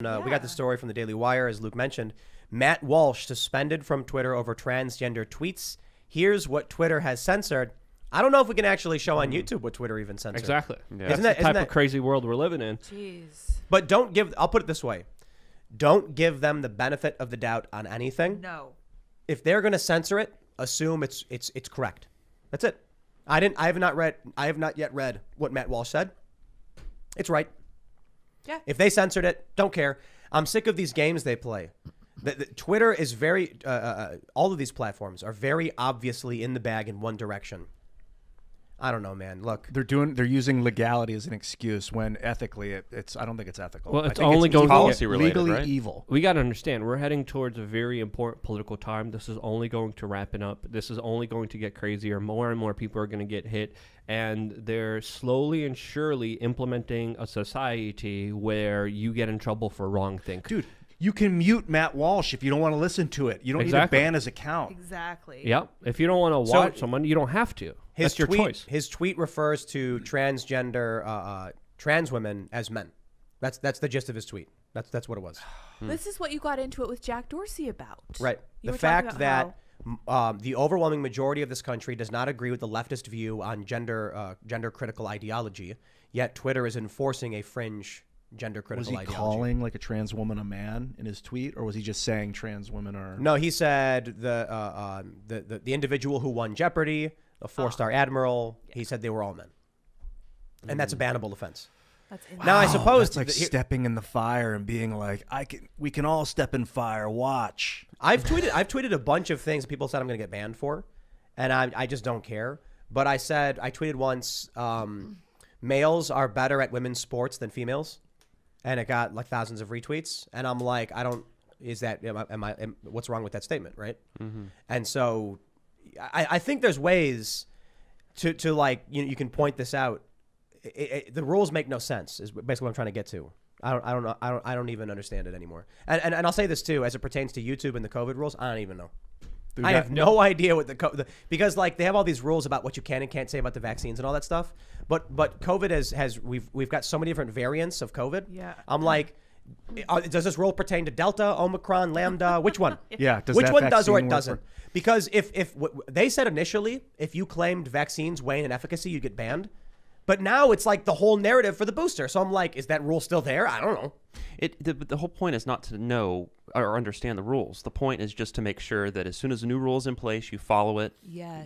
We got the story from the Daily Wire, as Luke mentioned. Matt Walsh suspended from Twitter over transgender tweets. Here's what Twitter has censored. I don't know if we can actually show on YouTube what Twitter even censored. Exactly. Yeah. That's the type of crazy world we're living in. Jeez. But I'll put it this way. Don't give them the benefit of the doubt on anything. No. If they're going to censor it, assume it's correct. That's it. I have not yet read what Matt Walsh said. It's right. Yeah. If they censored it, don't care. I'm sick of these games they play. The Twitter is very, all of these platforms are very obviously in the bag in one direction. I don't know, man. Look, they're using legality as an excuse when ethically I don't think it's ethical. Well, it's I think only going policy related, legally right? evil. We got to understand, we're heading towards a very important political time. This is only going to wrap up. This is only going to get crazier. More and more people are going to get hit. And they're slowly and surely implementing a society where you get in trouble for wrong things. Dude, you can mute Matt Walsh if you don't want to listen to it. You don't need to ban his account. Exactly. Yep. If you don't want to watch someone, you don't have to. That's your choice. His tweet refers to transgender trans women as men. That's the gist of his tweet. That's what it was. This is what you got into it with Jack Dorsey about. Right. You The were fact talking that about the overwhelming majority of this country does not agree with the leftist view on gender critical ideology, yet Twitter is enforcing a fringe gender critical ideology. Was he ideology. calling like a trans woman a man in his tweet, or was he just saying trans women are? No, he said the individual who won Jeopardy, a 4-star admiral. Yeah. He said they were all men, and that's a bannable offense. That's now I suppose that's like stepping in the fire and being like, we can all step in fire. Watch. I've tweeted a bunch of things people said I'm going to get banned for, and I just don't care. But I tweeted once, males are better at women's sports than females, and it got like thousands of retweets. And I'm like, what's wrong with that statement, right? Mm-hmm. And so, I think there's ways to like you can point this out. The rules make no sense. Is basically what I'm trying to get to. I don't know. I don't even understand it anymore. And I'll say this too, as it pertains to YouTube and the COVID rules. I don't even know. Dude, I have no idea what because like they have all these rules about what you can and can't say about the vaccines and all that stuff. But COVID we've got so many different variants of COVID. Yeah. I'm like, does this rule pertain to Delta, Omicron, Lambda? Which one? Yeah. Which one does or it doesn't? Because if they said initially, if you claimed vaccines wane in efficacy, you'd get banned. But now it's like the whole narrative for the booster. So I'm like, is that rule still there? I don't know. The whole point is not to know or understand the rules. The point is just to make sure that as soon as a new rule is in place, you follow it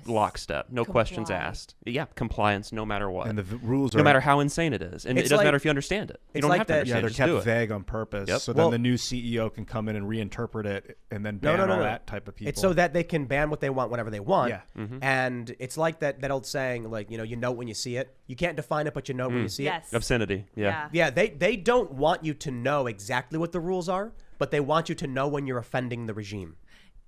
lockstep. No questions asked. Yeah, compliance no matter what. And the rules no matter how insane it is. And it doesn't matter if you understand it. You don't have to understand it. Yeah, they're kept vague on purpose. Yep. So then the new CEO can come in and reinterpret it and then ban all that type of people. It's so that they can ban what they want whenever they want. Yeah. Mm-hmm. And it's like that old saying, like, you know when you see it. You can't define it, but you know when you see it. Obscenity. Yeah. Yeah, they don't want you to know exactly what the rules are, but they want you to know when you're offending the regime.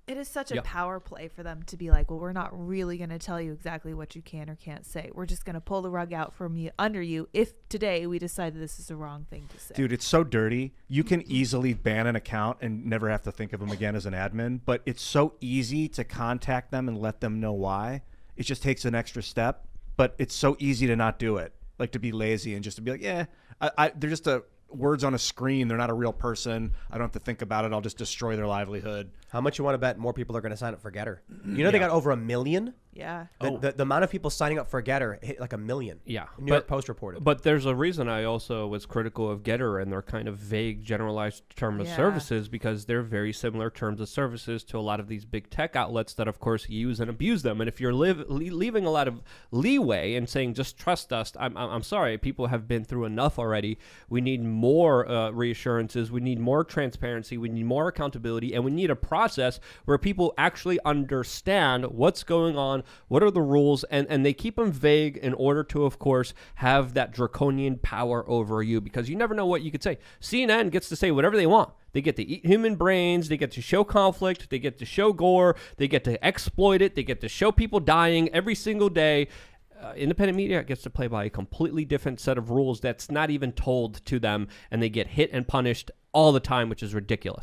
It is such a power play for them to be like, well, we're not really going to tell you exactly what you can or can't say. We're just going to pull the rug out from you under you if today we decide that this is the wrong thing to say. Dude, it's so dirty. You can easily ban an account and never have to think of them again as an admin, but it's so easy to contact them and let them know why. It just takes an extra step, but it's so easy to not do it. Like to be lazy and just to be like, they're just words on a screen. They're not a real person. I don't have to think about it. I'll just destroy their livelihood. How much you want to bet more people are going to sign up for Getter? You know they got over 1 million? Yeah. The amount of people signing up for Getter hit like 1 million. Yeah. New York Post reported. But there's a reason I also was critical of Getter and their kind of vague generalized term of services, because they're very similar terms of services to a lot of these big tech outlets that, of course, use and abuse them. And if you're leaving a lot of leeway and saying, just trust us, I'm sorry, people have been through enough already. We need more reassurances. We need more transparency. We need more accountability. And we need a process where people actually understand what's going on, what are the rules, and they keep them vague in order to, of course, have that draconian power over you, because you never know what you could say. CNN gets to say whatever they want. They get to eat human brains. They get to show conflict. They get to show gore. They get to exploit it. They get to show people dying every single day. Independent media gets to play by a completely different set of rules that's not even told to them, and they get hit and punished all the time, which is ridiculous.